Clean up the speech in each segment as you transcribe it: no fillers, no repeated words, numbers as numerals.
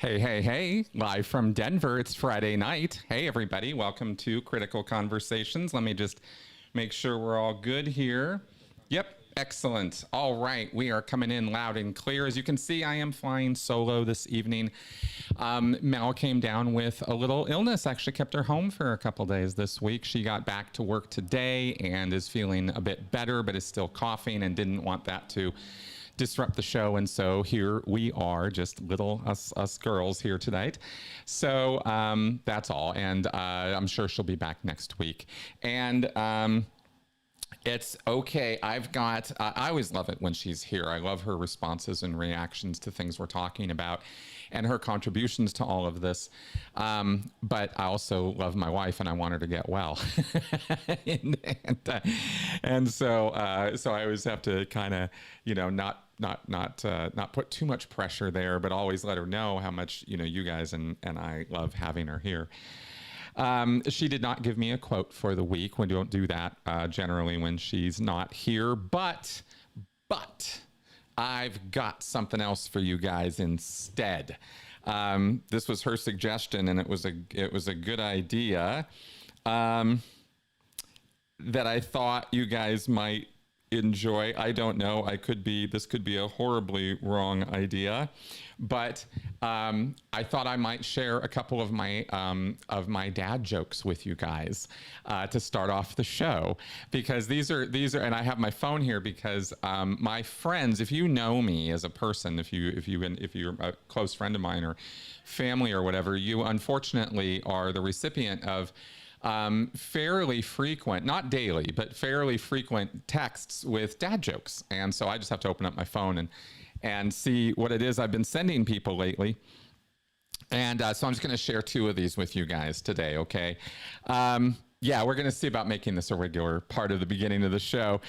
Hey, hey, hey, live from Denver. It's Friday night. Hey, everybody. Welcome to Critical Conversations. Let me just make sure we're all good here. Yep, excellent. All right, we are coming in loud and clear. As you can see, I am flying solo this evening. Mel came down with a little illness, actually kept her home for a couple days this week. She got back to work today and is feeling a bit better, but is still coughing and didn't want that to disrupt the show, and so here we are, just little us girls here tonight. So that's all, and I'm sure she'll be back next week. And it's okay. I've got, I always love it when she's here. I love her responses and reactions to things we're talking about and her contributions to all of this. But I also love my wife and I want her to get well. and so I always have to kind of, not put too much pressure there, but always let her know how much, you guys and I love having her here. She did not give me a quote for the week. We don't do that generally when she's not here, but I've got something else for you guys instead. This was her suggestion, and it was a good idea that I thought you guys might enjoy. I don't know. This could be a horribly wrong idea, but I thought I might share a couple of my dad jokes with you guys to start off the show, because these are, and I have my phone here because my friends, if you know me as a person, if you're a close friend of mine or family or whatever, you unfortunately are the recipient of fairly frequent, not daily, but fairly frequent texts with dad jokes. And so I just have to open up my phone and see what it is I've been sending people lately. And so I'm just going to share two of these with you guys today, okay? Yeah, we're going to see about making this a regular part of the beginning of the show.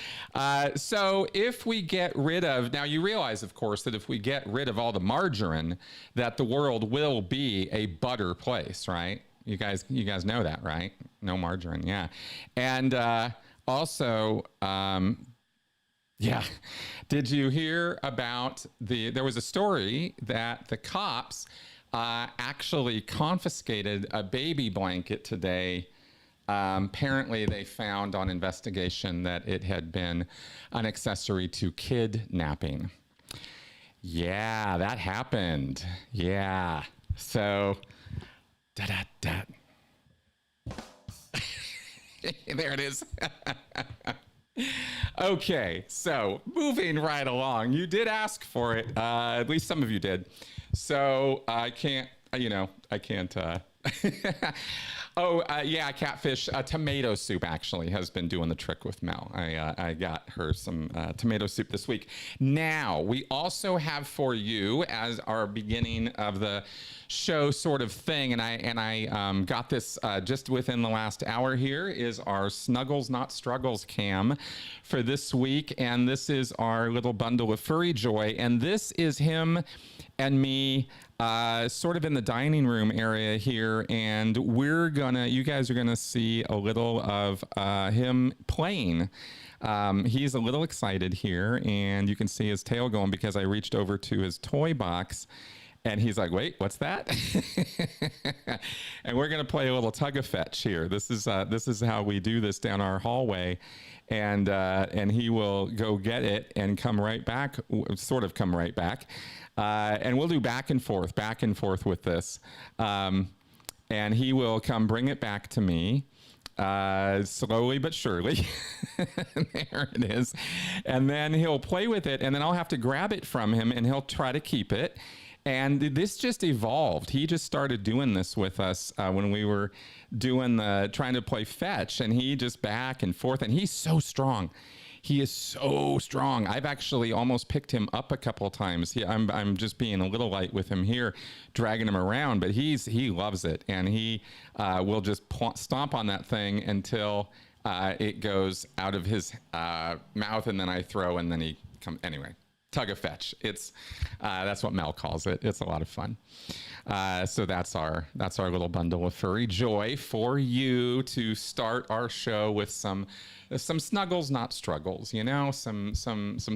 So if we get rid of, now you realize, of course, that if we get rid of all the margarine, that the world will be a butter place, right? You guys know that, right? No margarine, yeah. And also, yeah, did you hear about there was a story that the cops actually confiscated a baby blanket today. Apparently they found on investigation that it had been an accessory to kidnapping. Yeah, that happened. Yeah, so da-da-da. There it is. Okay, so moving right along. You did ask for it. At least some of you did. So I can't, yeah, catfish. Tomato soup actually has been doing the trick with Mel. I got her some tomato soup this week. Now, we also have for you, as our beginning of the show sort of thing, and I got this just within the last hour here, is our Snuggles Not Struggles cam for this week. And this is our little bundle of furry joy. And this is him and me sort of in the dining room area here, and you guys are gonna see a little of him playing. He's a little excited here, and you can see his tail going because I reached over to his toy box and he's like, wait, what's that? And we're gonna play a little tug of fetch here. This is how we do this down our hallway. And he will go get it and come right back, sort of come right back. And we'll do back and forth with this. And he will come bring it back to me, slowly but surely. There it is. And then he'll play with it, and then I'll have to grab it from him, and he'll try to keep it. And this just evolved. He just started doing this with us when we were trying to play fetch, and he just back and forth, and he's so strong. He is so strong. I've actually almost picked him up a couple of times. I'm just being a little light with him here, dragging him around, but he loves it, and he will just stomp on that thing until it goes out of his mouth, and then I throw, and then he comes. Anyway, tug of fetch. It's that's what Mel calls it. It's a lot of fun. So that's our little bundle of furry joy for you to start our show with some snuggles, not struggles. You know, some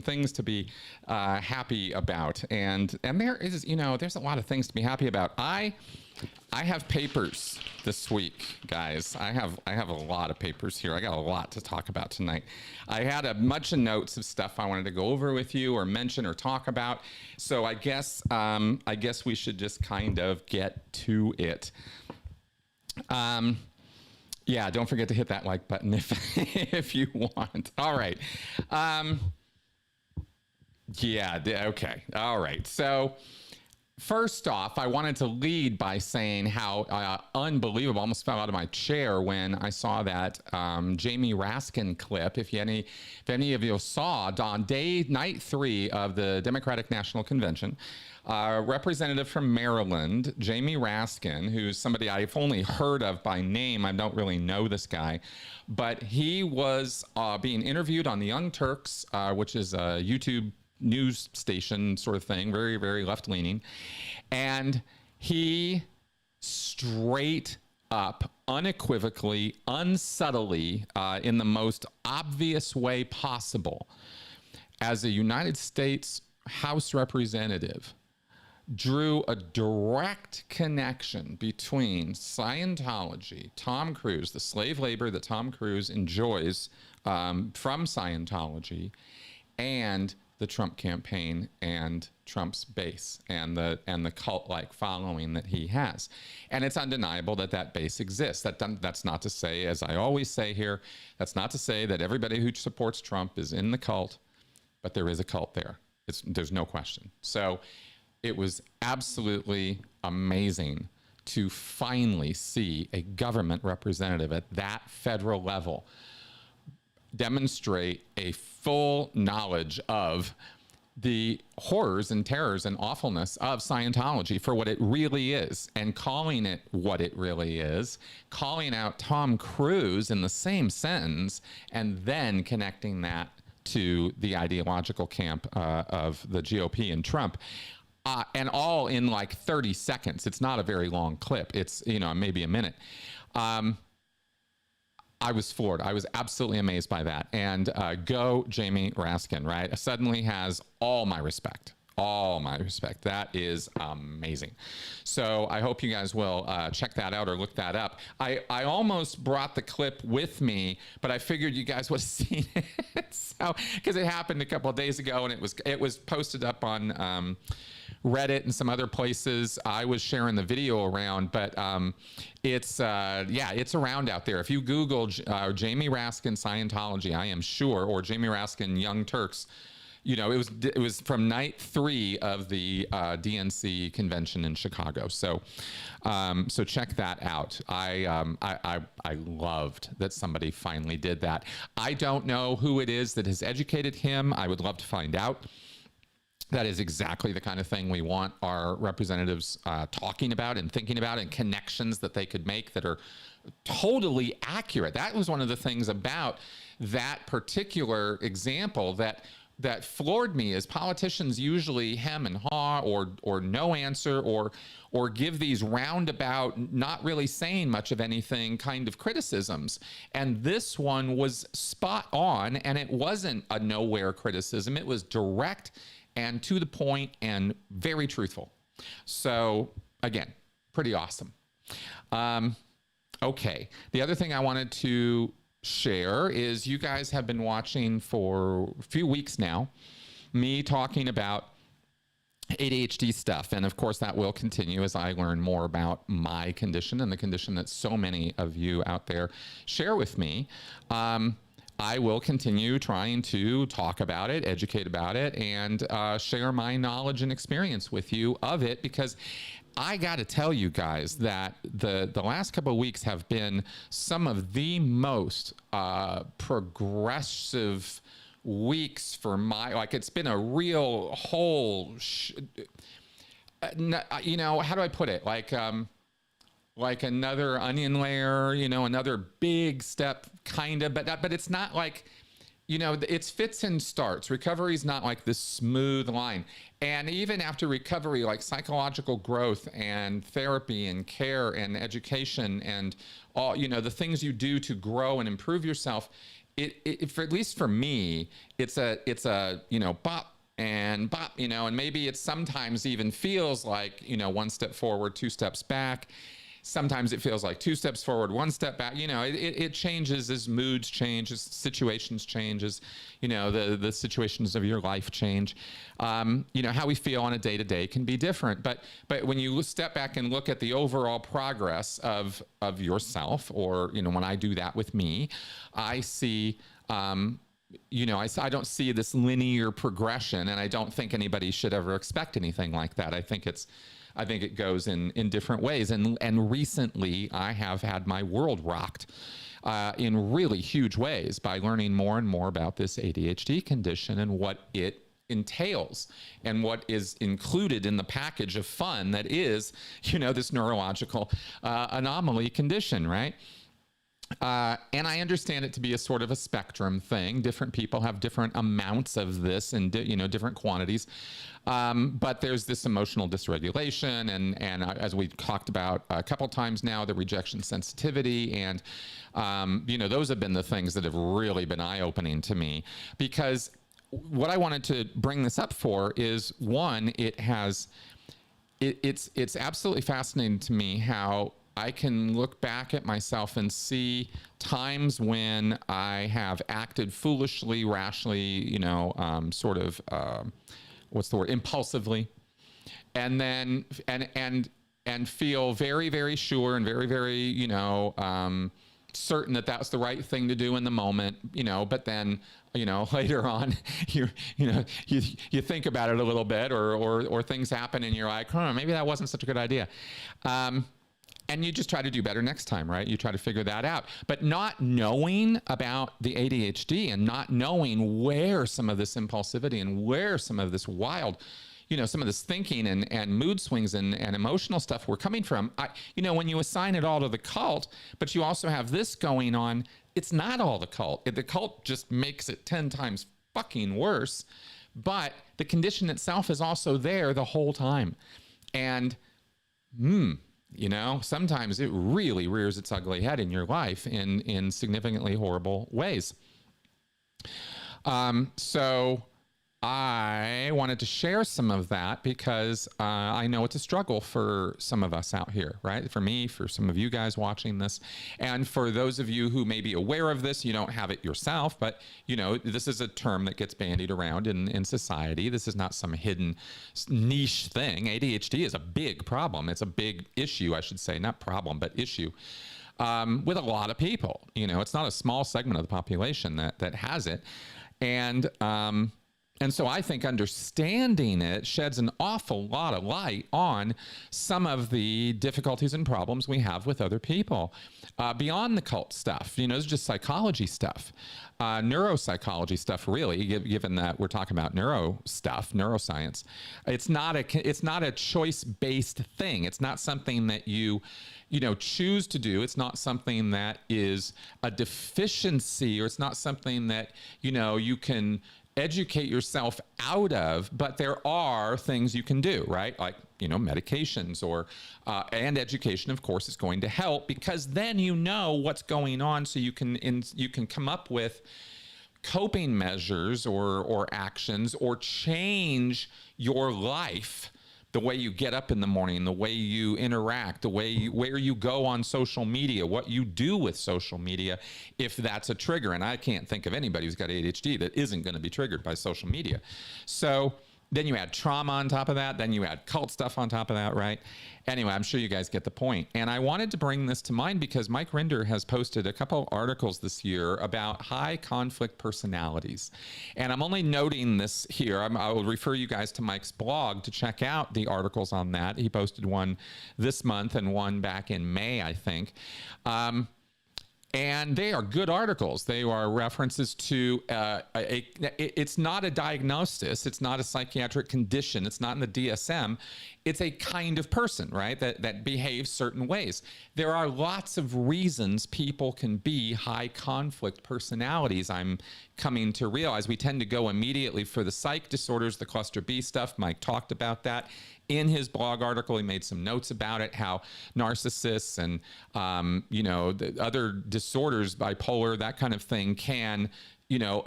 things to be happy about, and there is, you know, there's a lot of things to be happy about. I have papers this week, guys. I have a lot of papers here. I got a lot to talk about tonight. I had a bunch of notes of stuff I wanted to go over with you or mention or talk about. So I guess we should just kind of get to it. Yeah, don't forget to hit that like button if you want. All right. Yeah, okay. All right. So first off, I wanted to lead by saying how unbelievable, almost fell out of my chair when I saw that Jamie Raskin clip. If any of you saw, on night 3 of the Democratic National Convention, representative from Maryland, Jamie Raskin, who's somebody I've only heard of by name. I don't really know this guy, but he was being interviewed on the Young Turks, which is a YouTube news station sort of thing, very, very left-leaning. And he straight up, unequivocally, unsubtly, in the most obvious way possible, as a United States House representative, drew a direct connection between Scientology, Tom Cruise, the slave labor that Tom Cruise enjoys from Scientology, and the Trump campaign and Trump's base and the cult-like following that he has. And it's undeniable that that base exists. That's not to say, as I always say here, that's not to say that everybody who supports Trump is in the cult, but there is a cult there. There's no question. So it was absolutely amazing to finally see a government representative at that federal level demonstrate a full knowledge of the horrors and terrors and awfulness of Scientology for what it really is, and calling it what it really is, calling out Tom Cruise in the same sentence, and then connecting that to the ideological camp of the GOP and Trump. And all in like 30 seconds. It's not a very long clip. It's, you know, maybe a minute. I was floored. I was absolutely amazed by that. And go Jamie Raskin, right? Suddenly has all my respect. All my respect. That is amazing. So I hope you guys will check that out or look that up. I almost brought the clip with me, but I figured you guys would have seen it. So, because it happened a couple of days ago, and it was posted up on Reddit and some other places. I was sharing the video around, but it's around out there. If you Google Jamie Raskin Scientology, I am sure, or Jamie Raskin Young Turks, you know, it was from night 3 of the DNC convention in Chicago. So check that out. I loved that somebody finally did that. I don't know who it is that has educated him. I would love to find out. That is exactly the kind of thing we want our representatives talking about and thinking about, and connections that they could make that are totally accurate. That was one of the things about that particular example that floored me, is politicians usually hem and haw or no answer or give these roundabout, not really saying much of anything kind of criticisms. And this one was spot on, and it wasn't a nowhere criticism. It was direct and to the point and very truthful. So again, pretty awesome. Okay, the other thing I wanted to share is you guys have been watching for a few weeks now me talking about ADHD stuff, and of course that will continue as I learn more about my condition and the condition that so many of you out there share with me. I will continue trying to talk about it, educate about it, and share my knowledge and experience with you of it, because I got to tell you guys that the last couple of weeks have been some of the most progressive weeks for like, it's been a real whole, you know, how do I put it? Like another onion layer, you know, another big step kind of, but it's not like, you know, it's fits and starts. Recovery is not like this smooth line. And even after recovery, like psychological growth and therapy and care and education and all, you know, the things you do to grow and improve yourself, for, at least for me, it's a, you know, bop and bop, you know, and maybe it sometimes even feels like, you know, one step forward, two steps back. Sometimes it feels like two steps forward, one step back. You know, it changes as moods change, as situations change, as, you know, the situations of your life change. You know, how we feel on a day-to-day can be different. But when you step back and look at the overall progress of yourself, or, you know, when I do that with me, I see, you know, I don't see this linear progression, and I don't think anybody should ever expect anything like that. I think it goes in different ways. And recently I have had my world rocked in really huge ways by learning more and more about this ADHD condition and what it entails and what is included in the package of fun that is, you know, this neurological anomaly condition, right? And I understand it to be a sort of a spectrum thing. Different people have different amounts of this and, you know, different quantities. But there's this emotional dysregulation and as we talked about a couple times now, the rejection sensitivity. And, you know, those have been the things that have really been eye-opening to me, because what I wanted to bring this up for is, one, it's absolutely fascinating to me how I can look back at myself and see times when I have acted foolishly, rashly, you know, sort of, what's the word, impulsively, and then, and feel very, very sure and very, very, you know, certain that that's the right thing to do in the moment, you know, but then, you know, later on, you think about it a little bit, or things happen and you're like, huh, maybe that wasn't such a good idea. And you just try to do better next time, right? You try to figure that out. But not knowing about the ADHD and not knowing where some of this impulsivity and where some of this wild, you know, some of this thinking and mood swings and emotional stuff were coming from, you know, when you assign it all to the cult, but you also have this going on, it's not all the cult. The cult just makes it 10 times fucking worse. But the condition itself is also there the whole time. And, you know, sometimes it really rears its ugly head in your life in significantly horrible ways. So I wanted to share some of that because I know it's a struggle for some of us out here, right? For me, for some of you guys watching this, and for those of you who may be aware of this, you don't have it yourself, but, you know, this is a term that gets bandied around in society. This is not some hidden niche thing. ADHD is a big problem. It's a big issue, I should say, not problem, but issue. With a lot of people, you know, it's not a small segment of the population that has it. And so I think understanding it sheds an awful lot of light on some of the difficulties and problems we have with other people. Beyond the cult stuff, you know, it's just psychology stuff, neuropsychology stuff, really, given that we're talking about neuroscience. It's not a choice-based thing. It's not something that you know, choose to do. It's not something that is a deficiency, or it's not something that, you know, you can educate yourself out of, but there are things you can do, right? Like, you know, medications or, and education, of course, is going to help, because then you know what's going on, so you can come up with coping measures or actions, or change your life, the way you get up in the morning, the way you interact, the way where you go on social media, what you do with social media, if that's a trigger. And I can't think of anybody who's got ADHD that isn't going to be triggered by social media. So then you add trauma on top of that. Then you add cult stuff on top of that, right? Anyway, I'm sure you guys get the point. And I wanted to bring this to mind because Mike Rinder has posted a couple of articles this year about high conflict personalities. And I'm only noting this here. I will refer you guys to Mike's blog to check out the articles on that. He posted one this month and one back in May, I think. And they are good articles. They are references to, it's not a diagnosis. It's not a psychiatric condition. It's not in the DSM. it's a kind of person, right? That behaves certain ways. There are lots of reasons people can be high conflict personalities. I'm coming to realize we tend to go immediately for the psych disorders, the cluster B stuff. Mike talked about that in his blog article. He made some notes about it, how narcissists and, the other disorders, bipolar, that kind of thing can,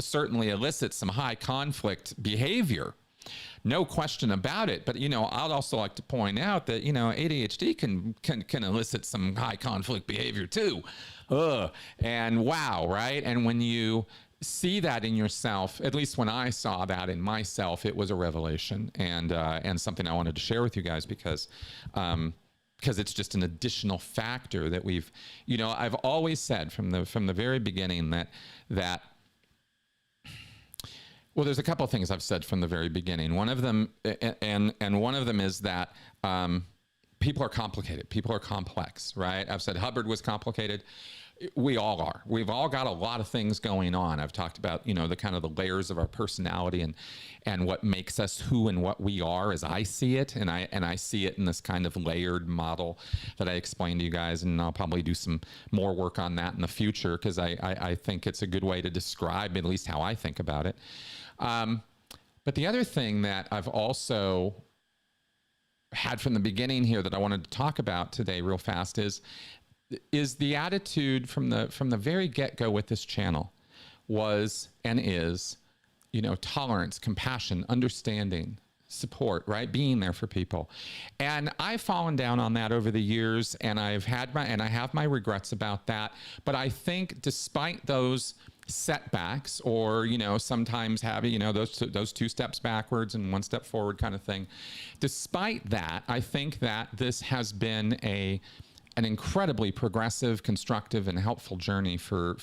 certainly elicit some high conflict behavior. No question about it. But, I'd also like to point out that, ADHD can elicit some high conflict behavior too. And wow, right? And when you see that in yourself, at least when I saw that in myself, it was a revelation, and something I wanted to share with you guys because it's just an additional factor that we've, I've always said from the very beginning that well, there's a couple of things I've said from the very beginning. One of them, and one of them is that people are complicated. People are complex, right? I've said Hubbard was complicated. We all are. We've all got a lot of things going on. I've talked about, the kind of the layers of our personality and what makes us who and what we are as I see it. And I see it in this kind of layered model that I explained to you guys. And I'll probably do some more work on that in the future because I think it's a good way to describe at least how I think about it. But the other thing that I've also had from the beginning here that I wanted to talk about today real fast is the attitude from the very get-go with this channel was and is, tolerance, compassion, understanding, support, right? Being there for people. And I've fallen down on that over the years, and I have my regrets about that. But I think despite those setbacks, or sometimes having those two steps backwards and one step forward kind of thing, despite that, I think that this has been an incredibly progressive, constructive, and helpful journey for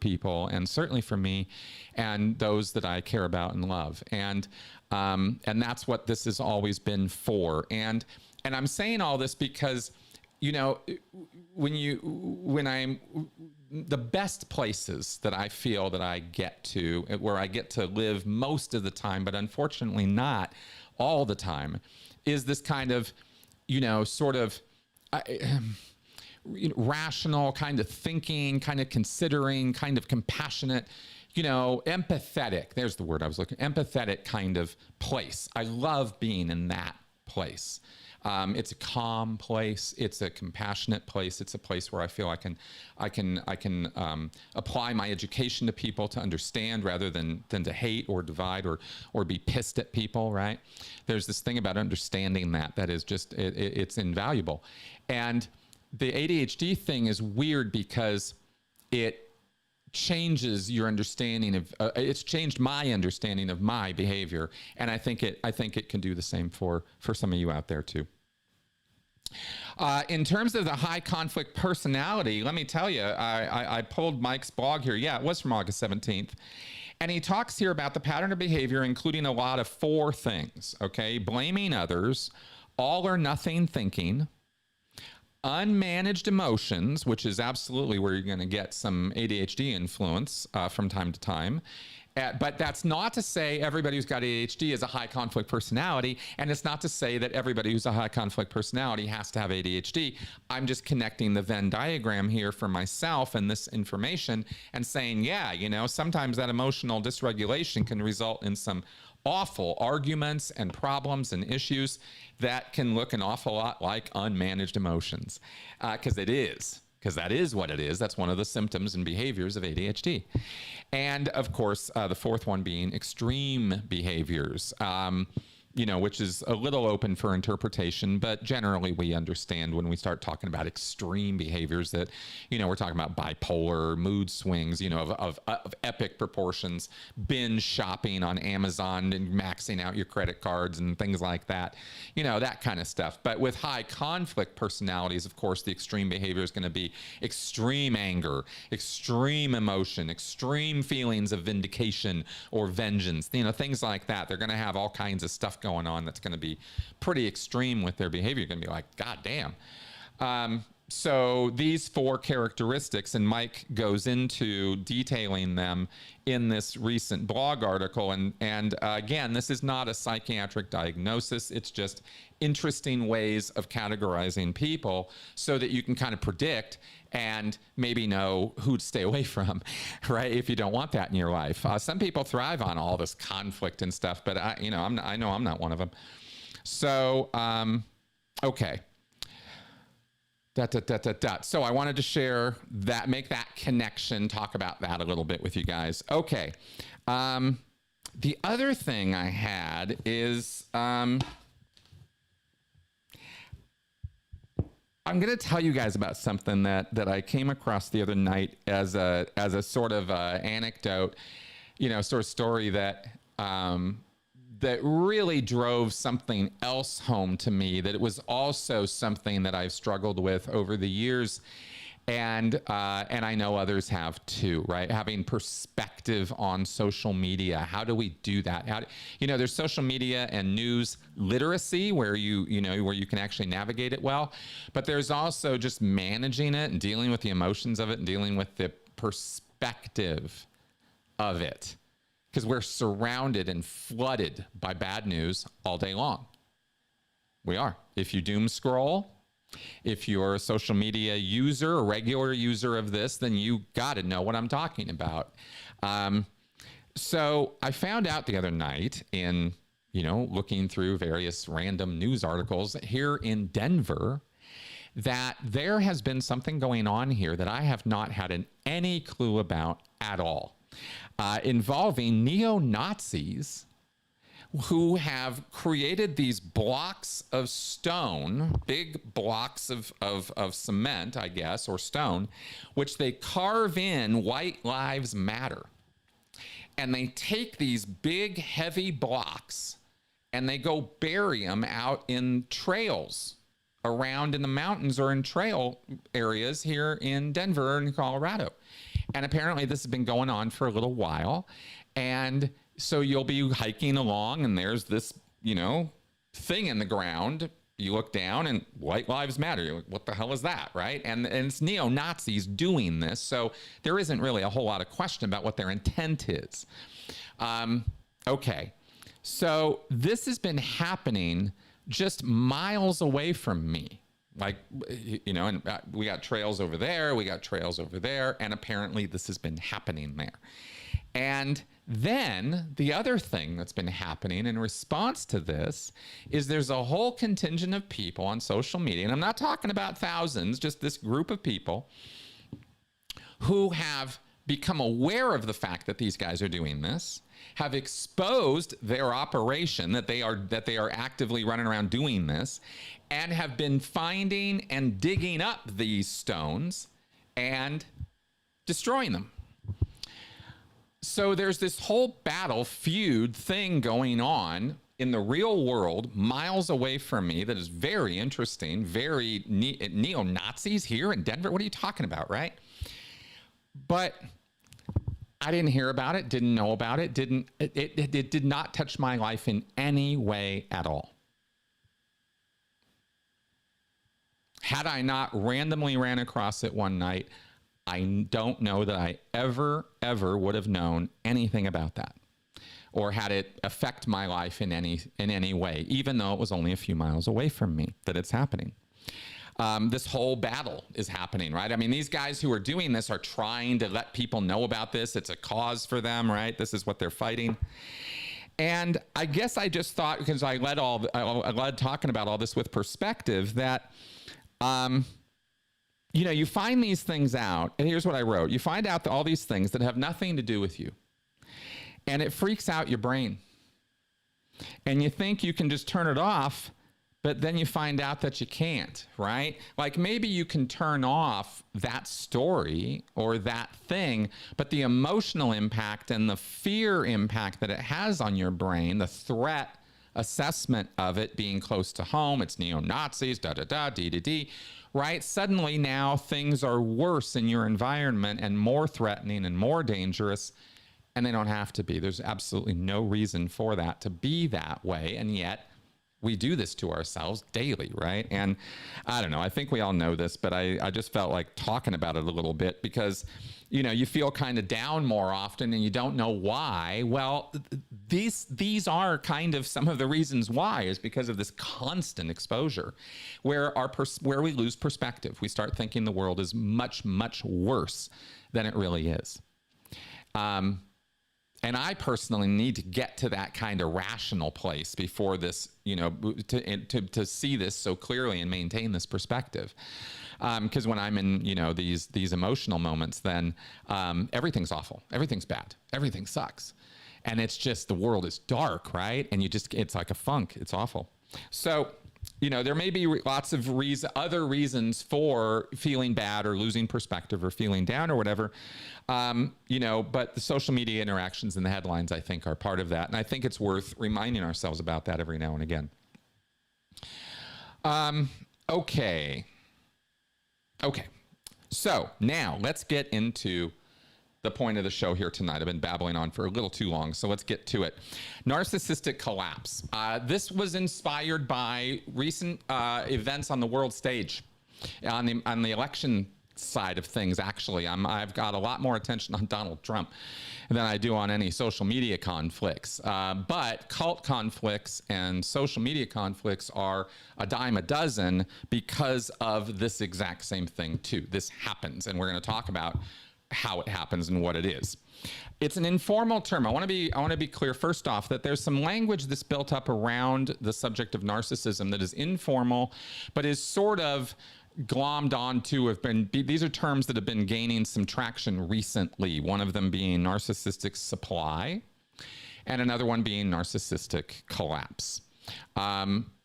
people, and certainly for me and those that I care about and love. And that's what this has always been for. And I'm saying all this because, the best places that I feel that I get to, where I get to live most of the time, but unfortunately not all the time, is this kind of, sort of rational kind of thinking, kind of considering, kind of compassionate, empathetic. There's the word I was looking, empathetic kind of place. I love being in that place. It's a calm place. It's a compassionate place. It's a place where I feel I can apply my education to people to understand rather than to hate or divide or be pissed at people. Right? There's this thing about understanding that is just it's invaluable. And the ADHD thing is weird because it changes your understanding of it's changed my understanding of my behavior, and I think it can do the same for some of you out there too. In terms of the high conflict personality, let me tell you, I pulled Mike's blog here. Yeah, it was from August 17th. And he talks here about the pattern of behavior, including a lot of 4 things, okay? Blaming others, all or nothing thinking, unmanaged emotions, which is absolutely where you're going to get some ADHD influence from time to time. But that's not to say everybody who's got ADHD is a high conflict personality. And it's not to say that everybody who's a high conflict personality has to have ADHD. I'm just connecting the Venn diagram here for myself and this information and saying, yeah, sometimes that emotional dysregulation can result in some awful arguments and problems and issues that can look an awful lot like unmanaged emotions, because that is what it is. That's one of the symptoms and behaviors of ADHD. And of course, the 4th one being extreme behaviors, which is a little open for interpretation, but generally we understand when we start talking about extreme behaviors that, we're talking about bipolar, mood swings, of epic proportions, binge shopping on Amazon and maxing out your credit cards and things like that, that kind of stuff. But with high conflict personalities, of course, the extreme behavior is going to be extreme anger, extreme emotion, extreme feelings of vindication or vengeance, things like that. They're going to have all kinds of stuff going on that's going to be pretty extreme with their behavior. You're going to be like, God damn. so these 4 characteristics, and Mike goes into detailing them in this recent blog article. And again, this is not a psychiatric diagnosis. It's just interesting ways of categorizing people so that you can kind of predict and maybe know who to stay away from, right? If you don't want that in your life. Some people thrive on all this conflict and stuff, but I know I'm not one of them. So, okay. So I wanted to share that, make that connection, talk about that a little bit with you guys. Okay. The other thing I had is, I'm going to tell you guys about something that I came across the other night as a sort of anecdote, sort of story that that really drove something else home to me, that it was also something that I've struggled with over the years. And I know others have too, right? Having perspective on social media. How do we do that? There's social media and news literacy where where you can actually navigate it well, but there's also just managing it and dealing with the emotions of it and dealing with the perspective of it. Because we're surrounded and flooded by bad news all day long. We are. If you doom scroll, if you're a social media user, a regular user of this, then you got to know what I'm talking about. So I found out the other night in, looking through various random news articles here in Denver, that there has been something going on here that I have not had any clue about at all. Involving neo-Nazis who have created these blocks of stone, big blocks of cement, I guess, or stone, which they carve in "White Lives Matter." And they take these big, heavy blocks and they go bury them out in trails around in the mountains or in trail areas here in Denver and Colorado. And apparently this has been going on for a little while. And so you'll be hiking along and there's this, thing in the ground. You look down and "White Lives Matter." You're like, what the hell is that, right? And it's neo-Nazis doing this. So there isn't really a whole lot of question about what their intent is. Okay. So this has been happening just miles away from me. Like, and we got trails over there, we got trails over there, and apparently this has been happening there. And then the other thing that's been happening in response to this is there's a whole contingent of people on social media, and I'm not talking about thousands, just this group of people who have become aware of the fact that these guys are doing this, have exposed their operation, that they are actively running around doing this, and have been finding and digging up these stones and destroying them. So there's this whole battle, feud thing going on in the real world, miles away from me, that is very interesting, very neo-Nazis here in Denver. What are you talking about, right? But I didn't hear about it, didn't know about it, it did not touch my life in any way at all. Had I not randomly ran across it one night, I don't know that I ever would have known anything about that or had it affect my life in any way, even though it was only a few miles away from me that it's happening. This whole battle is happening, right? I mean, these guys who are doing this are trying to let people know about this. It's a cause for them, right? This is what they're fighting. And I guess I just thought, because I led talking about all this with perspective, that, you find these things out, and here's what I wrote. You find out all these things that have nothing to do with you, and it freaks out your brain. And you think you can just turn it off, but then you find out that you can't, right? Like maybe you can turn off that story or that thing, but the emotional impact and the fear impact that it has on your brain, the threat assessment of it being close to home, it's neo-Nazis, D, right? Suddenly now things are worse in your environment and more threatening and more dangerous, and they don't have to be. There's absolutely no reason for that to be that way, and yet we do this to ourselves daily, right? And I don't know, I think we all know this, but I just felt like talking about it a little bit because, you know, you feel kind of down more often and you don't know why. Well, these are kind of some of the reasons why, is because of this constant exposure where where we lose perspective. We start thinking the world is much, much worse than it really is. And I personally need to get to that kind of rational place before this, you know, to see this so clearly and maintain this perspective. Because when I'm in, you know, these emotional moments, then everything's awful, everything's bad, everything sucks, and it's just the world is dark, right? And it's like a funk, it's awful. So, you know, there may be lots of other reasons for feeling bad or losing perspective or feeling down or whatever, you know, but the social media interactions and the headlines, I think, are part of that. And I think it's worth reminding ourselves about that every now and again. Okay. So now let's get into the point of the show here tonight. I've been babbling on for a little too long, so let's get to it. Narcissistic collapse. This was inspired by recent events on the world stage, on the election side of things. Actually, I've got a lot more attention on Donald Trump than I do on any social media conflicts. But cult conflicts and social media conflicts are a dime a dozen because of this exact same thing too. This happens, and we're going to talk about how it happens and what it is. It's an informal term. I want to be clear first off that there's some language that's built up around the subject of narcissism that is informal, but is sort of glommed onto. These are terms that have been gaining some traction recently. One of them being narcissistic supply, and another one being narcissistic collapse.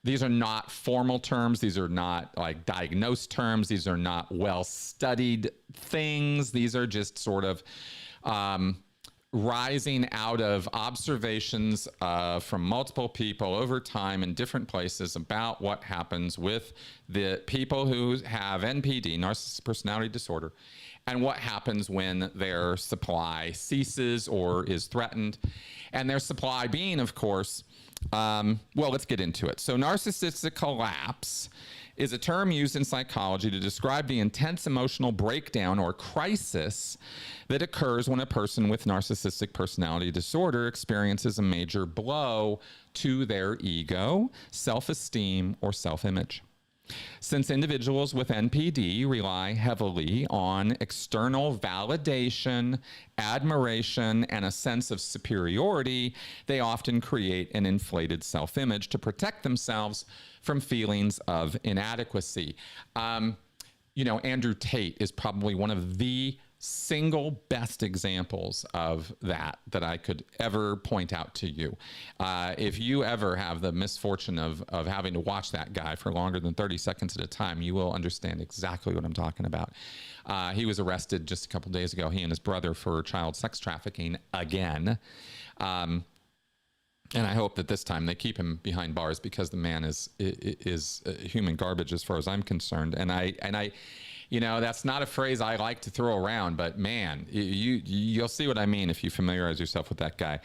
These are not formal terms. These are not like diagnosed terms. These are not well-studied things. These are just sort of rising out of observations from multiple people over time in different places about what happens with the people who have NPD, narcissistic personality disorder, and what happens when their supply ceases or is threatened. And their supply being, of course, well, let's get into it. So narcissistic collapse is a term used in psychology to describe the intense emotional breakdown or crisis that occurs when a person with narcissistic personality disorder experiences a major blow to their ego, self-esteem, or self-image. Since individuals with NPD rely heavily on external validation, admiration, and a sense of superiority, they often create an inflated self-image to protect themselves from feelings of inadequacy. You know, Andrew Tate is probably one of the single best examples of that I could ever point out to you. If you ever have the misfortune of having to watch that guy for longer than 30 seconds at a time, you will understand exactly what I'm talking about. He was arrested just a couple days ago, he and his brother, for child sex trafficking again. And I hope that this time they keep him behind bars, because the man is human garbage as far as I'm concerned. And I, you know, that's not a phrase I like to throw around, but man, you'll see what I mean if you familiarize yourself with that guy.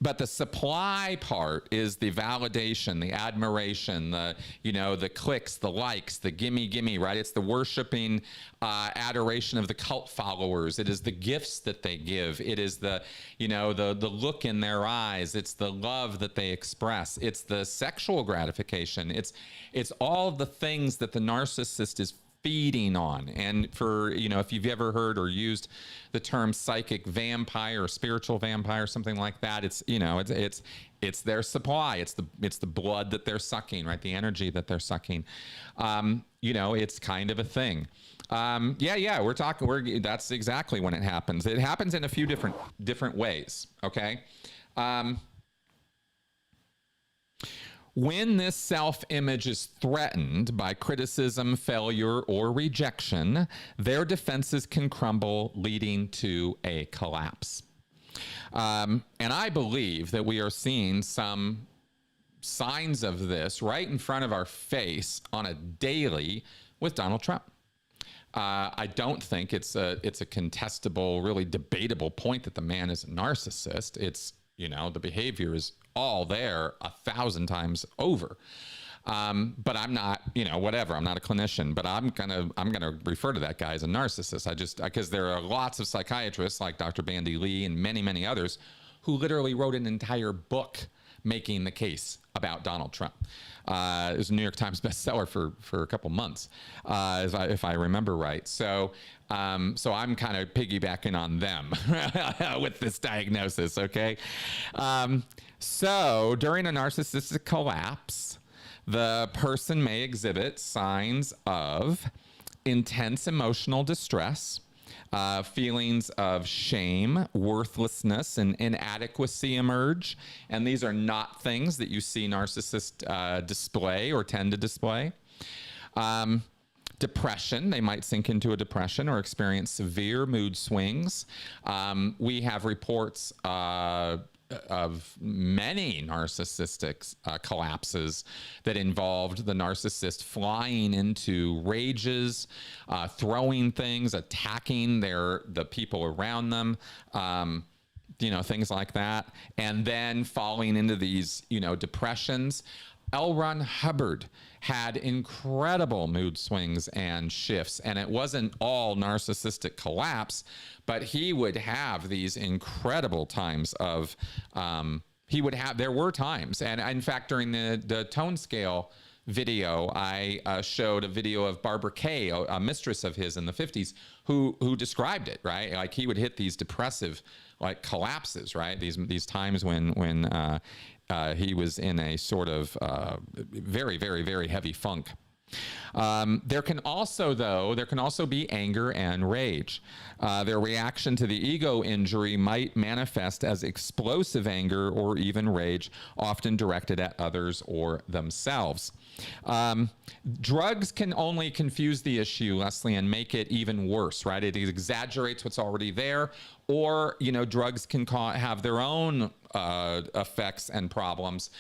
But the supply part is the validation, the admiration, the, you know, the clicks, the likes, the gimme, right? It's the worshiping adoration of the cult followers. It is the gifts that they give. It is the, you know, the look in their eyes. It's the love that they express. It's the sexual gratification. It's all the things that the narcissist is feeding on. And for, you know, if you've ever heard or used the term psychic vampire or spiritual vampire, something like that, it's, you know, it's their supply. It's the blood that they're sucking, right? The energy that they're sucking. You know, it's kind of a thing. That's exactly when it happens. It happens in a few different ways. Okay. When this self-image is threatened by criticism, failure, or rejection, their defenses can crumble, leading to a collapse. And I believe that we are seeing some signs of this right in front of our face on a daily with Donald Trump. I don't think it's a contestable, really debatable point that the man is a narcissist. It's, you know, the behavior is all there 1,000 times over. But I'm not, whatever. I'm not a clinician, but I'm gonna refer to that guy as a narcissist. Because there are lots of psychiatrists like Dr. Bandy Lee and many, many others who literally wrote an entire book making the case about Donald Trump. It was a New York Times bestseller for a couple months, if I remember right. So I'm kind of piggybacking on them with this diagnosis, okay? So during a narcissistic collapse, the person may exhibit signs of intense emotional distress, feelings of shame, worthlessness, and inadequacy emerge. And these are not things that you see narcissists display or tend to display. Depression, they might sink into a depression or experience severe mood swings. We have reports of many narcissistic collapses that involved the narcissist flying into rages, throwing things, attacking the people around them, things like that, and then falling into these, depressions. L. Ron Hubbard had incredible mood swings and shifts, and it wasn't all narcissistic collapse, but he would have these incredible times of, there were times, and in fact, during the tone scale video, I showed a video of Barbara Kay, a mistress of his in the 50s, who described it, right? Like he would hit these depressive, like collapses, right? These times when he was in a sort of very, very, very heavy funk. There can also be anger and rage. Their reaction to the ego injury might manifest as explosive anger or even rage, often directed at others or themselves. Drugs can only confuse the issue, Leslie, and make it even worse, right? It exaggerates what's already there, or, drugs can have their own effects and problems.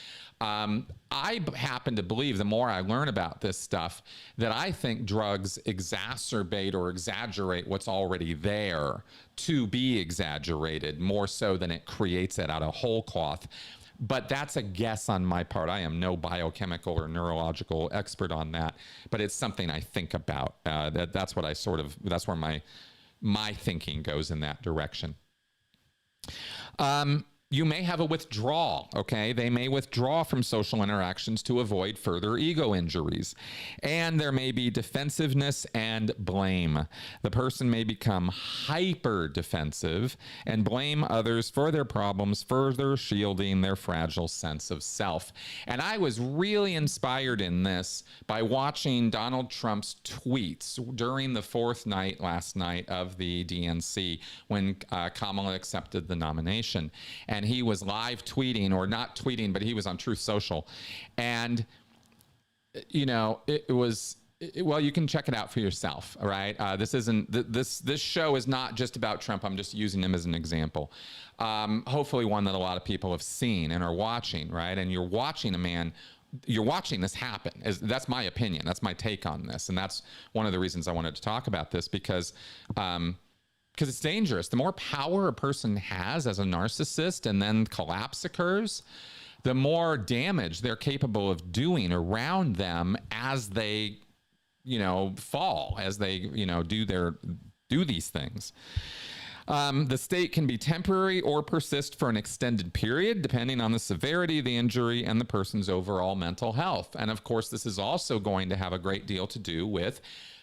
I happen to believe, the more I learn about this stuff, that I think drugs exacerbate or exaggerate what's already there to be exaggerated more so than it creates it out of whole cloth. But that's a guess on my part. I am no biochemical or neurological expert on that, but it's something I think about. That's what that's where my thinking goes in that direction. You may have a withdrawal, okay? They may withdraw from social interactions to avoid further ego injuries. And there may be defensiveness and blame. The person may become hyper defensive and blame others for their problems, further shielding their fragile sense of self. And I was really inspired in this by watching Donald Trump's tweets during the fourth night last night of the DNC when Kamala accepted the nomination. And he was live tweeting, or not tweeting, but he was on Truth Social. And, well, you can check it out for yourself, all right? This show is not just about Trump. I'm just using him as an example. Hopefully one that a lot of people have seen and are watching, right? And you're watching this happen. That's my opinion. That's my take on this. And that's one of the reasons I wanted to talk about this, because it's dangerous. The more power a person has as a narcissist and then collapse occurs, the more damage they're capable of doing around them as they, fall, as they, do these things. The state can be temporary or persist for an extended period, depending on the severity of the injury and the person's overall mental health. And of course, this is also going to have a great deal to do with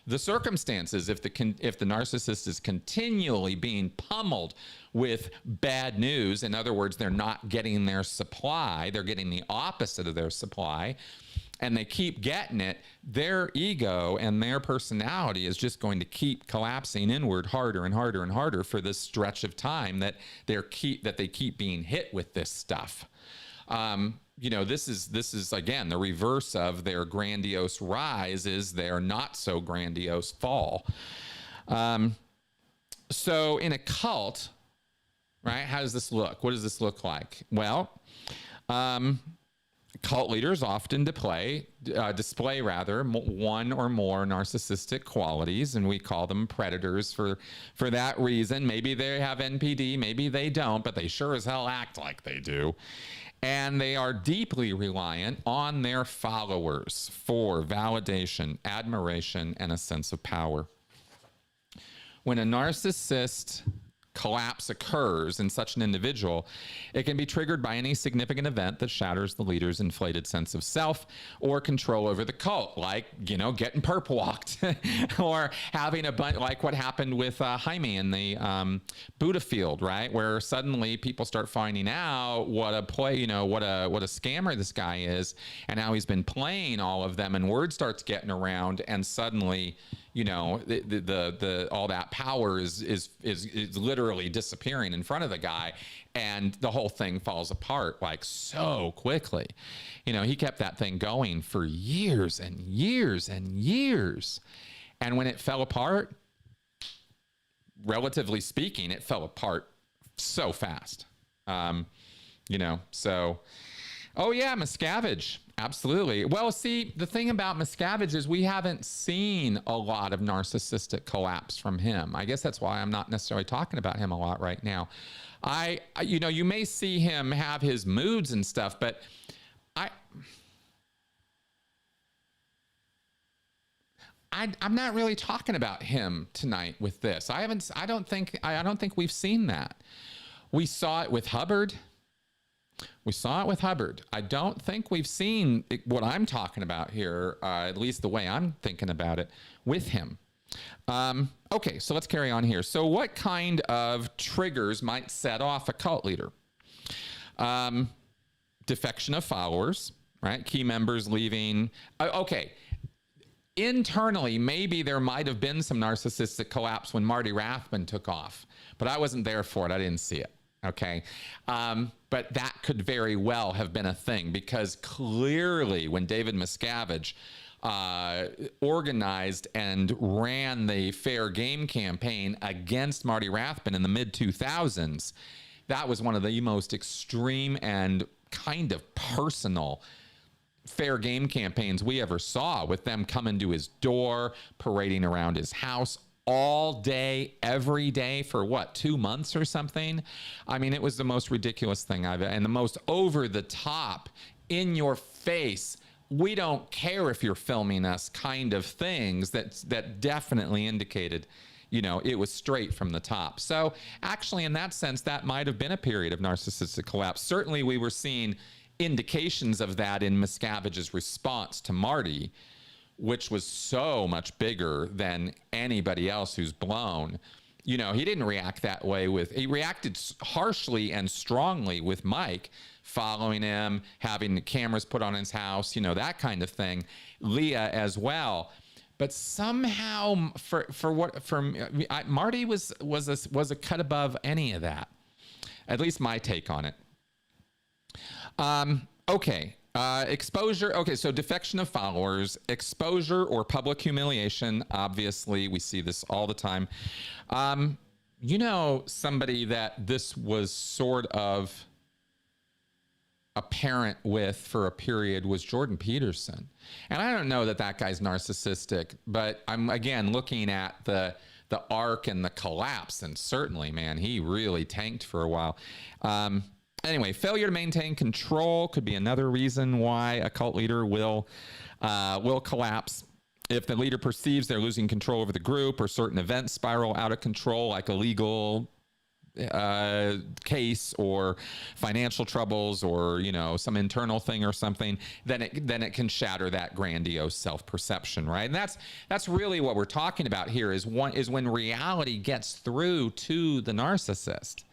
the circumstances. If the narcissist is continually being pummeled with bad news, in other words, they're not getting their supply, they're getting the opposite of their supply, and they keep getting it, their ego and their personality is just going to keep collapsing inward harder and harder and harder for this stretch of time that they keep being hit with this stuff. This is again the reverse of their grandiose rise is their not so grandiose fall. So in a cult, right? How does this look? What does this look like? Well, cult leaders often display one or more narcissistic qualities, and we call them predators for that reason. Maybe they have NPD, maybe they don't, but they sure as hell act like they do. And they are deeply reliant on their followers for validation, admiration, and a sense of power. When a narcissist collapse occurs in such an individual, it can be triggered by any significant event that shatters the leader's inflated sense of self or control over the cult, like, getting perp walked or having a bunch, like what happened with Jaime in the Buddha field, right? Where suddenly people start finding out what a scammer this guy is, and how he's been playing all of them, and word starts getting around, and suddenly the all that power is literally disappearing in front of the guy, and the whole thing falls apart like so quickly. He kept that thing going for years and years and years, and when it fell apart, relatively speaking, it fell apart so fast. So, oh yeah, Miscavige. Absolutely. Well, see, the thing about Miscavige is we haven't seen a lot of narcissistic collapse from him. I guess that's why I'm not necessarily talking about him a lot right now. You may see him have his moods and stuff, but I'm not really talking about him tonight with this. I don't think we've seen that. We saw it with Hubbard. I don't think we've seen what I'm talking about here, at least the way I'm thinking about it, with him. Okay, so let's carry on here. So what kind of triggers might set off a cult leader? Defection of followers, right? Key members leaving. Okay. Internally, maybe there might have been some narcissistic collapse when Marty Rathbun took off, but I wasn't there for it. I didn't see it. Okay. But that could very well have been a thing, because clearly when David Miscavige organized and ran the Fair Game campaign against Marty Rathbun in the mid-2000s, that was one of the most extreme and kind of personal fair game campaigns we ever saw, with them coming to his door, parading around his house all day, every day for 2 months or something. I mean, it was the most ridiculous thing and the most over the top, in your face, we don't care if you're filming us kind of things that definitely indicated, it was straight from the top. So actually, in that sense, that might have been a period of narcissistic collapse. Certainly we were seeing indications of that in Miscavige's response to Marty, which was so much bigger than anybody else who's blown. He didn't react that way he reacted harshly and strongly with Mike, following him, having the cameras put on his house, that kind of thing. Leah as well. But somehow Marty was a cut above any of that. At least my take on it. Okay. Exposure. Okay, so defection of followers, exposure or public humiliation. Obviously, we see this all the time. Somebody that this was sort of apparent with for a period was Jordan Peterson. And I don't know that guy's narcissistic, but I'm, again, looking at the arc and the collapse, and certainly, man, he really tanked for a while. Anyway, failure to maintain control could be another reason why a cult leader will collapse. If the leader perceives they're losing control over the group, or certain events spiral out of control, like a legal case or financial troubles, or some internal thing or something, then it can shatter that grandiose self-perception, right? And that's really what we're talking about here, is when reality gets through to the narcissist.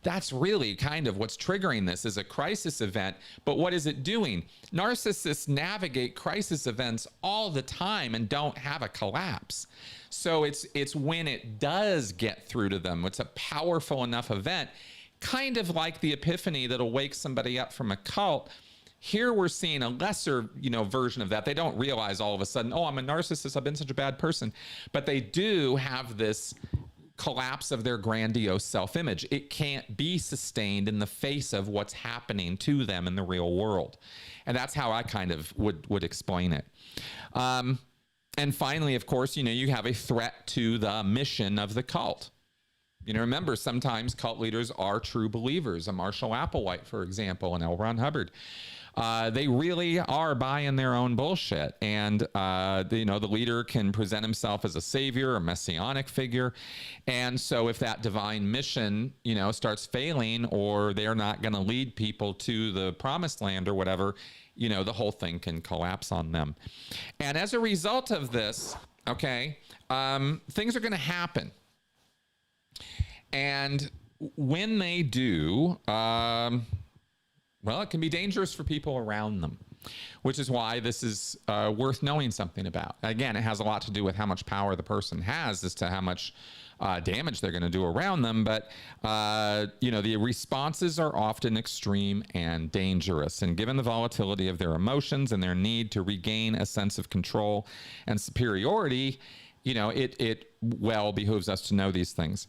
That's really kind of what's triggering this, is a crisis event. But what is it doing? Narcissists navigate crisis events all the time and don't have a collapse. So it's when it does get through to them, it's a powerful enough event, kind of like the epiphany that'll wake somebody up from a cult. Here we're seeing a lesser, version of that. They don't realize all of a sudden, oh, I'm a narcissist, I've been such a bad person. But they do have this collapse of their grandiose self-image. It can't be sustained in the face of what's happening to them in the real world. And that's how I kind of would explain it. And finally, of course, you have a threat to the mission of the cult. Remember, sometimes cult leaders are true believers. A Marshall Applewhite, for example, and L. Ron Hubbard. They really are buying their own bullshit. And, the leader can present himself as a savior, a messianic figure. And so if that divine mission, starts failing, or they're not going to lead people to the promised land or whatever, the whole thing can collapse on them. And as a result of this, things are going to happen. And when they do, it can be dangerous for people around them, which is why this is worth knowing something about. Again, it has a lot to do with how much power the person has as to how much damage they're going to do around them. But, the responses are often extreme and dangerous. And given the volatility of their emotions and their need to regain a sense of control and superiority, it behooves us to know these things.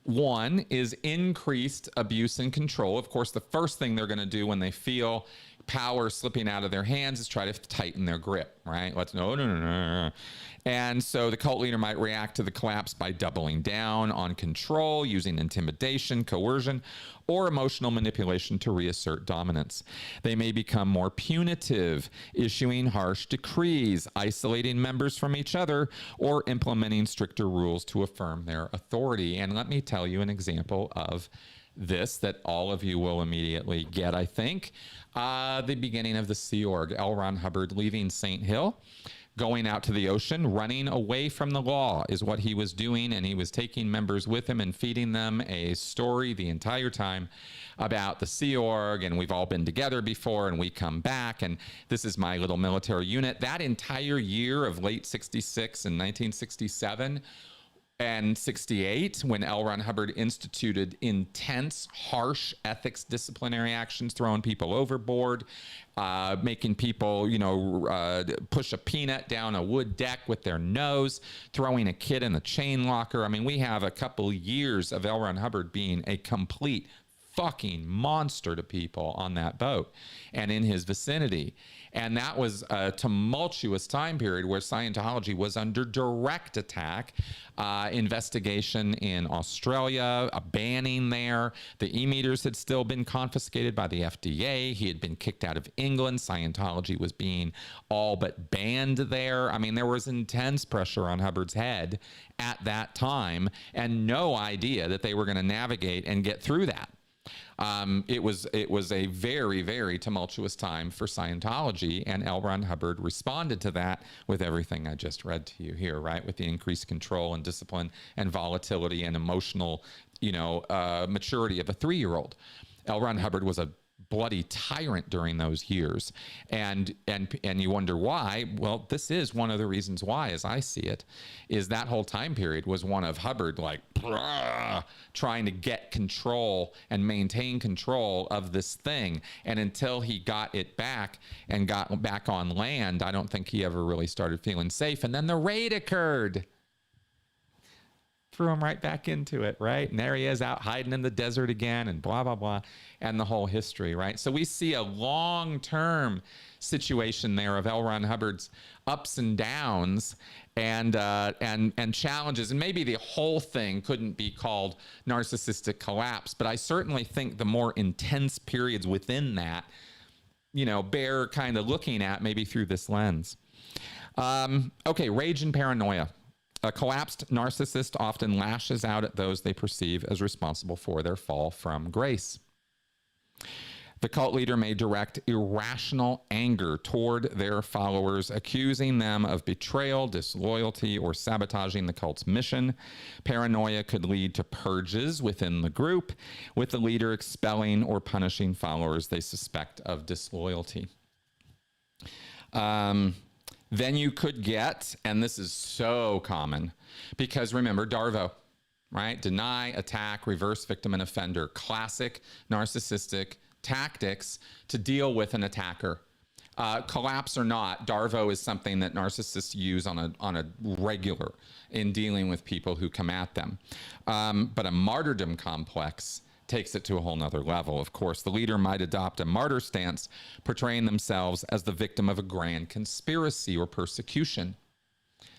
One is increased abuse and control. Of course, the first thing they're going to do when they feel power slipping out of their hands is try to tighten their grip, right? No. And so the cult leader might react to the collapse by doubling down on control, using intimidation, coercion, or emotional manipulation to reassert dominance. They may become more punitive, issuing harsh decrees, isolating members from each other, or implementing stricter rules to affirm their authority. And let me tell you an example of this that all of you will immediately get, I think. The beginning of the Sea Org, L. Ron Hubbard leaving St. Hill, going out to the ocean, running away from the law is what he was doing, and he was taking members with him and feeding them a story the entire time about the Sea Org, and we've all been together before, and we come back, and this is my little military unit. That entire year of late 66 and 1967 and 68, when L. Ron Hubbard instituted intense, harsh ethics disciplinary actions, throwing people overboard, making people, push a peanut down a wood deck with their nose, throwing a kid in the chain locker. I mean, we have a couple years of L. Ron Hubbard being a complete fucking monster to people on that boat and in his vicinity. And that was a tumultuous time period where Scientology was under direct attack, investigation in Australia, a banning there. The e-meters had still been confiscated by the FDA. He had been kicked out of England. Scientology was being all but banned there. I mean, there was intense pressure on Hubbard's head at that time, and no idea that they were going to navigate and get through that. It was a very, very tumultuous time for Scientology, and L. Ron Hubbard responded to that with everything I just read to you here, right? With the increased control and discipline and volatility and emotional, maturity of a 3-year-old. L. Ron Hubbard was a bloody tyrant during those years, and you wonder why. Well, this is one of the reasons why, as I see it, is that whole time period was one of Hubbard trying to get control and maintain control of this thing, and until he got it back and got back on land, I don't think he ever really started feeling safe. And then the raid occurred. Threw him right back into it, right? And there he is out hiding in the desert again, and blah, blah, blah, and the whole history, right? So we see a long-term situation there of L. Ron Hubbard's ups and downs and challenges. And maybe the whole thing couldn't be called narcissistic collapse, but I certainly think the more intense periods within that, bear kind of looking at maybe through this lens. Okay, rage and paranoia. A collapsed narcissist often lashes out at those they perceive as responsible for their fall from grace. The cult leader may direct irrational anger toward their followers, accusing them of betrayal, disloyalty, or sabotaging the cult's mission. Paranoia could lead to purges within the group, with the leader expelling or punishing followers they suspect of disloyalty. Then you could get, and this is so common, because remember, DARVO, right? Deny, attack, reverse victim and offender. Classic narcissistic tactics to deal with an attacker. collapse or not, Darvo is something that narcissists use on a regular in dealing with people who come at them. But a martyrdom complex takes it to a whole nother level. Of course, the leader might adopt a martyr stance, portraying themselves as the victim of a grand conspiracy or persecution.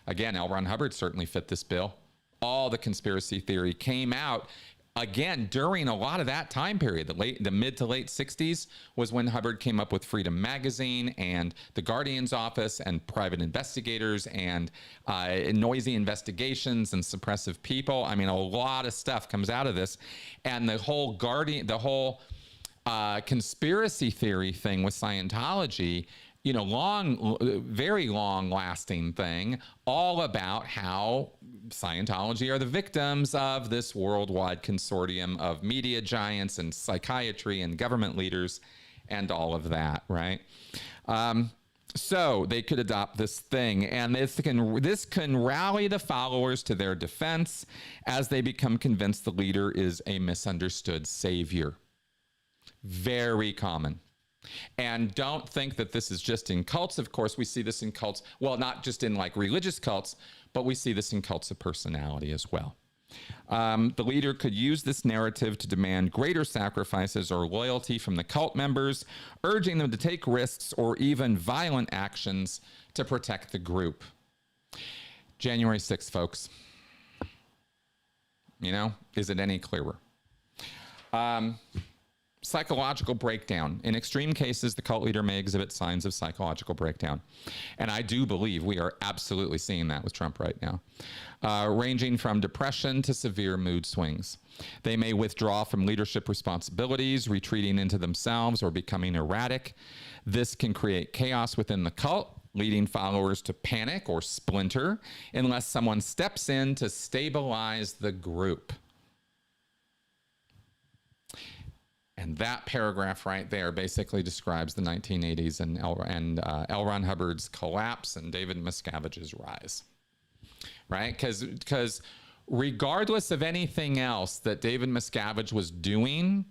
Again, L. Ron Hubbard certainly fit this bill. All the conspiracy theory came out again during a lot of that time period. The mid to late 60s was when Hubbard came up with Freedom Magazine and the Guardian's office and private investigators and noisy investigations and suppressive people. I mean, a lot of stuff comes out of this. And the whole conspiracy theory thing with Scientology, you know, very long lasting thing, all about how Scientology are the victims of this worldwide consortium of media giants and psychiatry and government leaders and all of that, right? So they could adopt this thing, and this can rally the followers to their defense as they become convinced the leader is a misunderstood savior. Very common. And don't think that this is just in cults. Of course, we see this in cults. Well, not just in like religious cults, but we see this in cults of personality as well. The leader could use this narrative to demand greater sacrifices or loyalty from the cult members, urging them to take risks or even violent actions to protect the group. January 6th, folks. You know, is it any clearer? Psychological breakdown. In extreme cases, the cult leader may exhibit signs of psychological breakdown. And I do believe we are absolutely seeing that with Trump right now, ranging from depression to severe mood swings. They may withdraw from leadership responsibilities, retreating into themselves, or becoming erratic. This can create chaos within the cult, leading followers to panic or splinter unless someone steps in to stabilize the group. And that paragraph right there basically describes the 1980s and L. Ron Hubbard's collapse and David Miscavige's rise, right? Because regardless of anything else that David Miscavige was doing,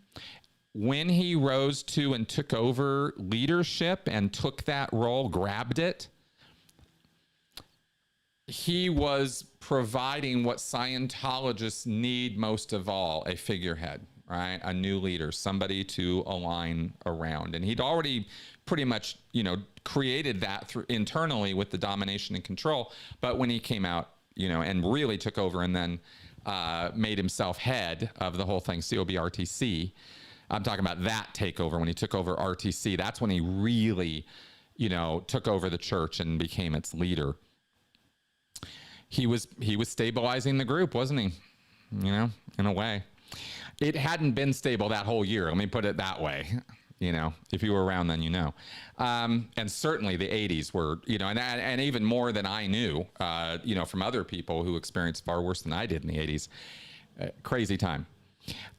when he rose to and took over leadership and took that role, grabbed it, he was providing what Scientologists need most of all, a figurehead. Right, a new leader, somebody to align around. And he'd already pretty much, you know, created that through internally with the domination and control. But when he came out, you know, and really took over and then made himself head of the whole thing, COBRTC, I'm talking about that takeover when he took over RTC. That's when he really, you know, took over the church and became its leader. He was stabilizing the group, wasn't he? You know, in a way. It hadn't been stable that whole year. Let me put it that way. You know, if you were around then, you know. And certainly the 80s were, you know, and even more than I knew, you know, from other people who experienced far worse than I did in the 80s. Crazy time.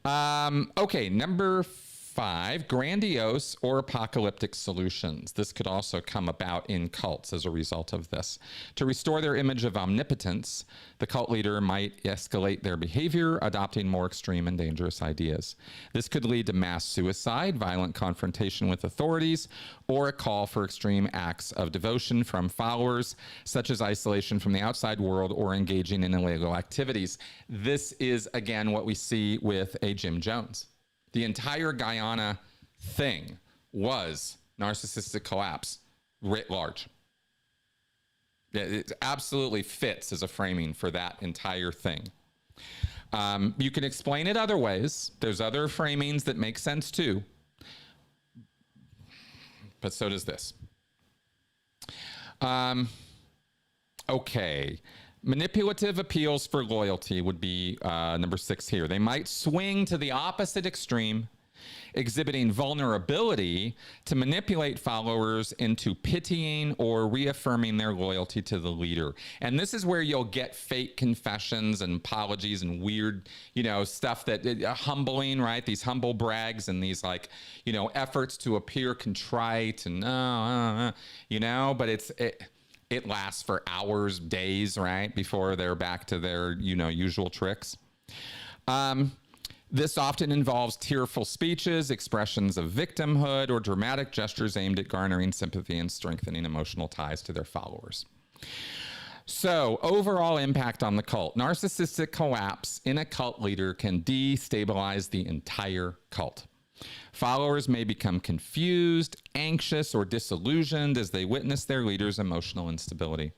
Okay, number 5, grandiose or apocalyptic solutions. This could also come about in cults as a result of this. To restore their image of omnipotence, the cult leader might escalate their behavior, adopting more extreme and dangerous ideas. This could lead to mass suicide, violent confrontation with authorities, or a call for extreme acts of devotion from followers, such as isolation from the outside world or engaging in illegal activities. This is, again, what we see with a Jim Jones. The entire Guyana thing was narcissistic collapse writ large. It absolutely fits as a framing for that entire thing. You can explain it other ways. There's other framings that make sense too. But so does this. Okay. Manipulative appeals for loyalty would be number 6 here. They might swing to the opposite extreme, exhibiting vulnerability to manipulate followers into pitying or reaffirming their loyalty to the leader. And this is where you'll get fake confessions and apologies and weird, you know, stuff that humbling, right? These humble brags and these, like, you know, efforts to appear contrite and you know, but it lasts for hours, days, right, before they're back to their, you know, usual tricks. This often involves tearful speeches, expressions of victimhood, or dramatic gestures aimed at garnering sympathy and strengthening emotional ties to their followers. So, overall impact on the cult. Narcissistic collapse in a cult leader can destabilize the entire cult. Followers may become confused, anxious, or disillusioned as they witness their leader's emotional instability.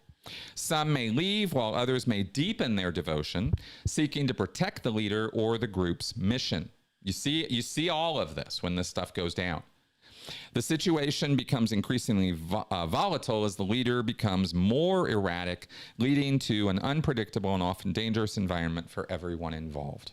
Some may leave, while others may deepen their devotion, seeking to protect the leader or the group's mission. You see all of this when this stuff goes down. The situation becomes increasingly volatile as the leader becomes more erratic, leading to an unpredictable and often dangerous environment for everyone involved.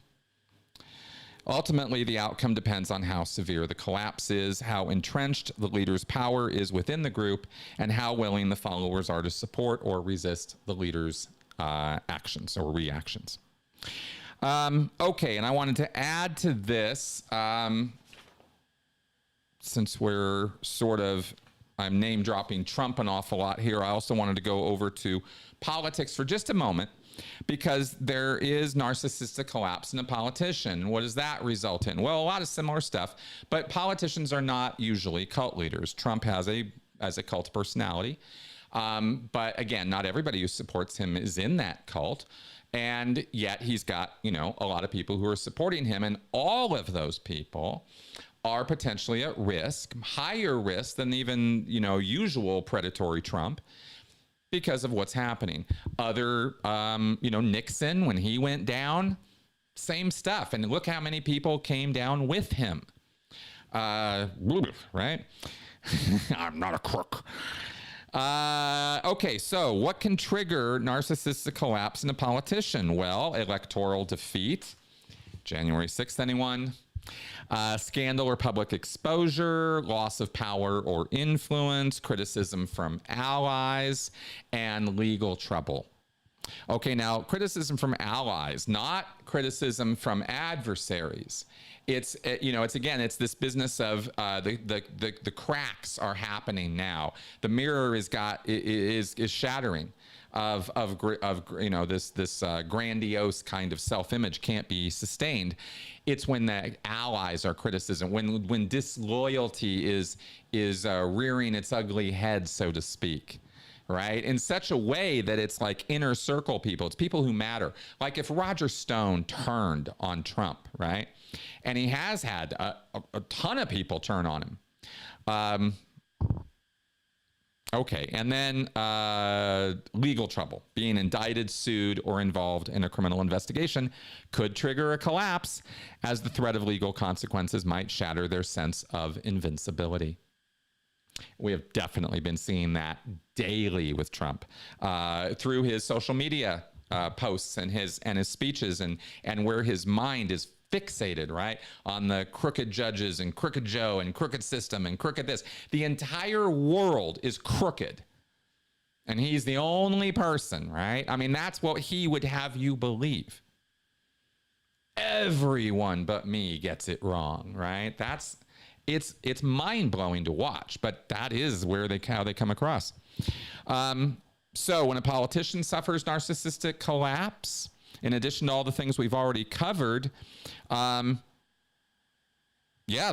Ultimately, the outcome depends on how severe the collapse is, how entrenched the leader's power is within the group, and how willing the followers are to support or resist the leader's actions or reactions. Okay, and I wanted to add to this, since we're I'm name dropping Trump an awful lot here, I also wanted to go over to politics for just a moment, because there is narcissistic collapse in a politician. What does that result in? Well, a lot of similar stuff, but politicians are not usually cult leaders. Trump has a cult personality, but again, not everybody who supports him is in that cult, and yet he's got, a lot of people who are supporting him, and all of those people are potentially at risk, higher risk than even, usual predatory Trump, because of what's happening. Other, Nixon, when he went down, same stuff. And look how many people came down with him. Right? I'm not a crook. Okay, so what can trigger narcissistic collapse in a politician? Well, electoral defeat. January 6th, anyone? Scandal or public exposure, loss of power or influence, criticism from allies, and legal trouble. Okay, now criticism from allies, not criticism from adversaries. It's it's this business of the cracks are happening now. The mirror is shattering. Of this grandiose kind of self-image can't be sustained. It's when the allies are criticism, when disloyalty is rearing its ugly head, so to speak, right? In such a way that it's like inner circle people. It's people who matter. Like if Roger Stone turned on Trump, right? And he has had a ton of people turn on him. Okay, and then legal trouble. Being indicted, sued, or involved in a criminal investigation could trigger a collapse, as the threat of legal consequences might shatter their sense of invincibility. We have definitely been seeing that daily with Trump through his social media posts and his speeches, and where his mind is fixated, right, on the crooked judges and crooked Joe and crooked system and crooked this. The entire world is crooked, and he's the only person, right? I mean, that's what he would have you believe. Everyone but me gets it wrong, right? It's mind-blowing to watch, but that is how they come across. So when a politician suffers narcissistic collapse, in addition to all the things we've already covered, the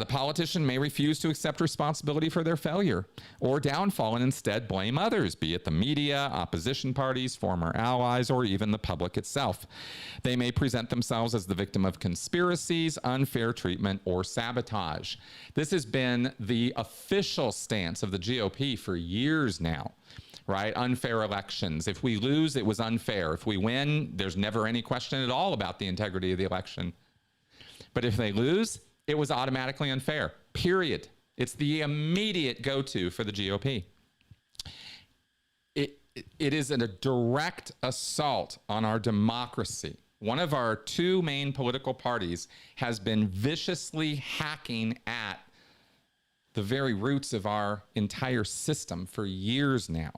politician may refuse to accept responsibility for their failure or downfall and instead blame others, be it the media, opposition parties, former allies, or even the public itself. They may present themselves as the victim of conspiracies, unfair treatment, or sabotage. This has been the official stance of the GOP for years now. Right? Unfair elections. If we lose, it was unfair. If we win, there's never any question at all about the integrity of the election. But if they lose, it was automatically unfair. Period. It's the immediate go-to for the GOP. It is a direct assault on our democracy. One of our two main political parties has been viciously hacking at the very roots of our entire system for years now.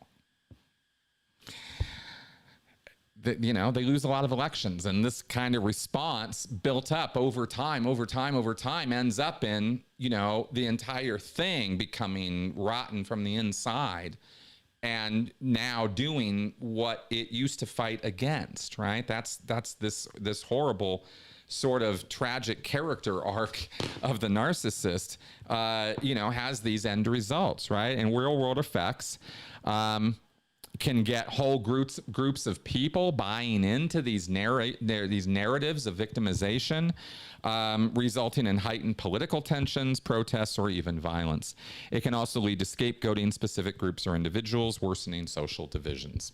They lose a lot of elections, and this kind of response built up over time ends up in, the entire thing becoming rotten from the inside and now doing what it used to fight against, right? That's this horrible sort of tragic character arc of the narcissist, has these end results, right? And real world effects can get whole groups of people buying into these narratives of victimization, resulting in heightened political tensions, protests, or even violence. It can also lead to scapegoating specific groups or individuals, worsening social divisions.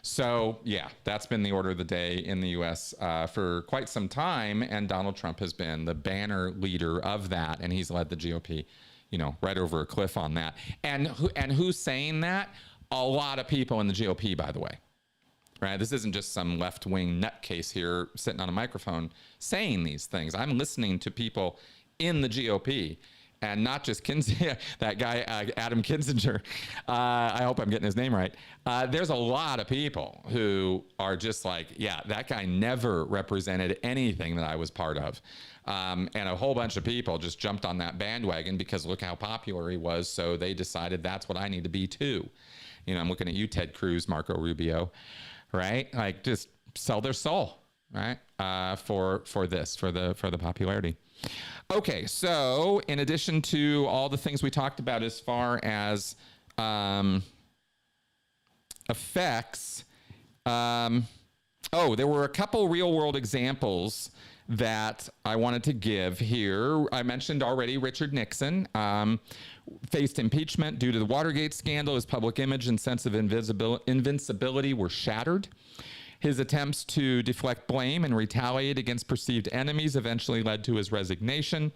So, yeah, that's been the order of the day in the U.S. For quite some time, and Donald Trump has been the banner leader of that, and he's led the GOP, right over a cliff on that. And who's saying that? A lot of people in the GOP, by the way, right? This isn't just some left-wing nutcase here sitting on a microphone saying these things. I'm listening to people in the GOP, and not just that guy, Adam Kinzinger. I hope I'm getting his name right. There's a lot of people who are just like, yeah, that guy never represented anything that I was part of. And a whole bunch of people just jumped on that bandwagon because look how popular he was. So they decided that's what I need to be too. I'm looking at you, Ted Cruz, Marco Rubio, right? Like, just sell their soul, right? For the popularity. Okay, so in addition to all the things we talked about as far as effects, there were a couple real world examples that I wanted to give here. I mentioned already Richard Nixon faced impeachment due to the Watergate scandal. His public image and sense of invincibility were shattered. His attempts to deflect blame and retaliate against perceived enemies eventually led to his resignation,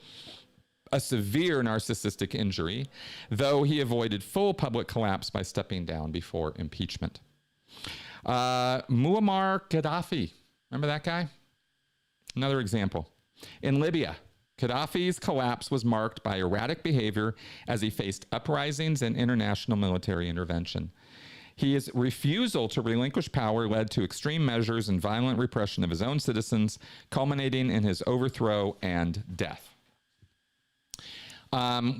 a severe narcissistic injury, though he avoided full public collapse by stepping down before impeachment. Muammar Gaddafi, remember that guy? Another example. In Libya, Gaddafi's collapse was marked by erratic behavior as he faced uprisings and international military intervention. His refusal to relinquish power led to extreme measures and violent repression of his own citizens, culminating in his overthrow and death.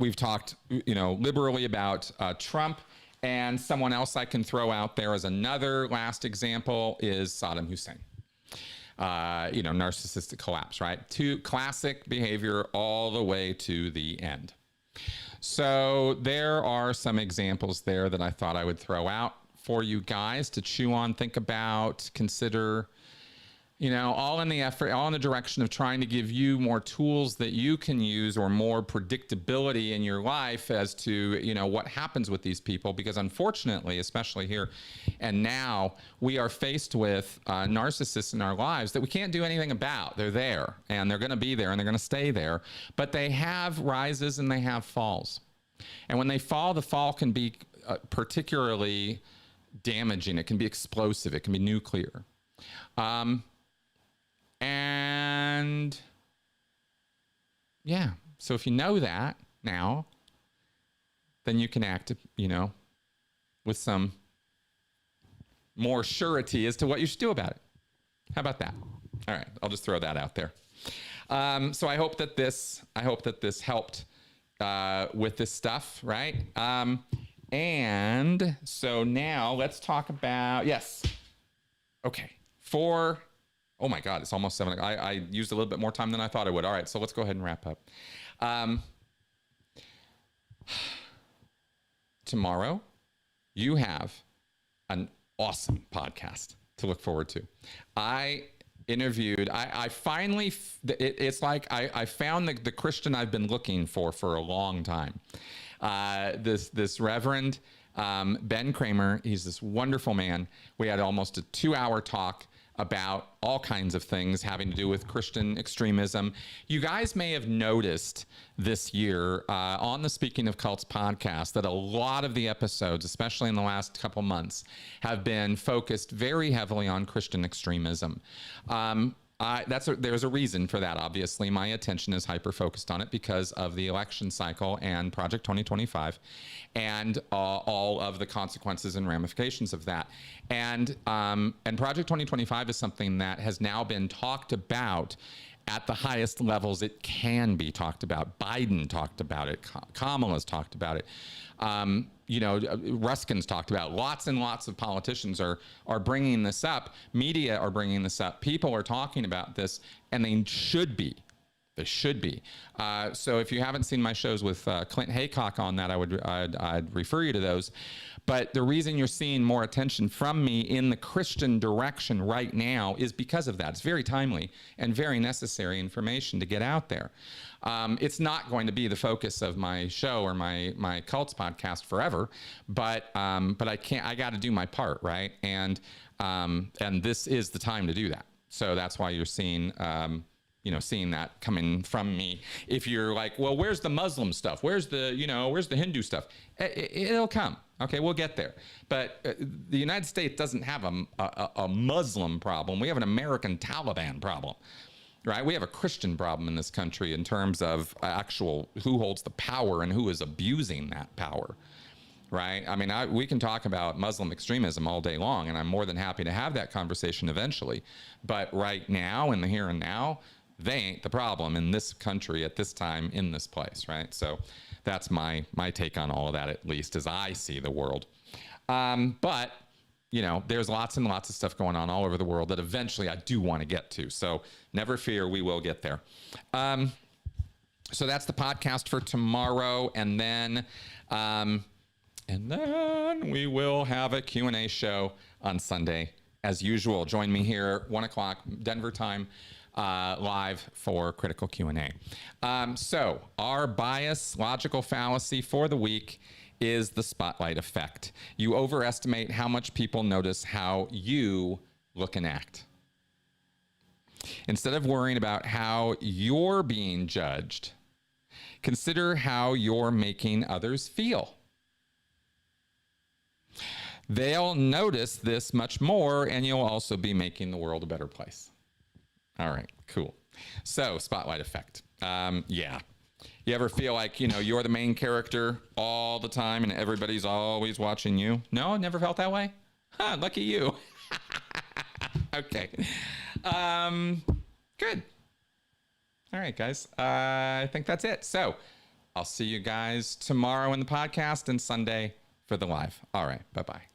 We've talked, liberally about Trump, and someone else I can throw out there as another last example is Saddam Hussein. Narcissistic collapse, right? To classic behavior all the way to the end. So there are some examples there that I thought I would throw out for you guys to chew on, think about, consider, all in the direction of trying to give you more tools that you can use or more predictability in your life as to, what happens with these people. Because unfortunately, especially here and now, we are faced with narcissists in our lives that we can't do anything about. They're there, and they're going to be there, and they're going to stay there. But they have rises and they have falls. And when they fall, the fall can be particularly damaging. It can be explosive. It can be nuclear. And yeah, so if you know that now, then you can act, with some more surety as to what you should do about it. How about that? All right, I'll just throw that out there. So I hope that this helped with this stuff, right? And so now let's talk about, yes. Okay, oh my God, it's almost 7 o'clock. I used a little bit more time than I thought I would. All right, so let's go ahead and wrap up. Tomorrow, you have an awesome podcast to look forward to. I interviewed, I finally, it's like I found the Christian I've been looking for a long time. This Reverend Ben Kramer, he's this wonderful man. We had almost a 2-hour talk about all kinds of things having to do with Christian extremism. You guys may have noticed this year on the Speaking of Cults podcast that a lot of the episodes, especially in the last couple months, have been focused very heavily on Christian extremism. There's a reason for that. Obviously, my attention is hyper-focused on it because of the election cycle and Project 2025 and all of the consequences and ramifications of that. And Project 2025 is something that has now been talked about at the highest levels it can be talked about. Biden talked about it. Kamala's talked about it. Ruskin's talked about it. Lots and lots of politicians are bringing this up. Media are bringing this up. People are talking about this, and they should be. They should be. So if you haven't seen my shows with Clint Haycock on that, I'd refer you to those. But the reason you're seeing more attention from me in the Christian direction right now is because of that. It's very timely and very necessary information to get out there. It's not going to be the focus of my show or my cults podcast forever, but I got to do my part, right? And this is the time to do that. So that's why you're seeing seeing that coming from me. If you're like, well, where's the Muslim stuff? Where's the Hindu stuff? It'll come. Okay, we'll get there. But the United States doesn't have a Muslim problem. We have an American Taliban problem, right? We have a Christian problem in this country in terms of actual who holds the power and who is abusing that power, right? I mean, we can talk about Muslim extremism all day long, and I'm more than happy to have that conversation eventually. But right now, in the here and now, they ain't the problem in this country at this time in this place, right? So that's my take on all of that, at least as I see the world. But there's lots and lots of stuff going on all over the world that eventually I do want to get to. So never fear, we will get there. So that's the podcast for tomorrow, and then we will have a Q&A show on Sunday as usual. Join me here 1 o'clock Denver time. Live for critical Q&A. So our bias logical fallacy for the week is the spotlight effect. You overestimate how much people notice how you look and act. Instead of worrying about how you're being judged, consider how you're making others feel. They'll notice this much more, and you'll also be making the world a better place. All right, cool. So, spotlight effect. Yeah. You ever feel like, you're the main character all the time and everybody's always watching you? No, never felt that way? Huh, lucky you. Okay. Good. All right, guys. I think that's it. So, I'll see you guys tomorrow in the podcast and Sunday for the live. All right, bye-bye.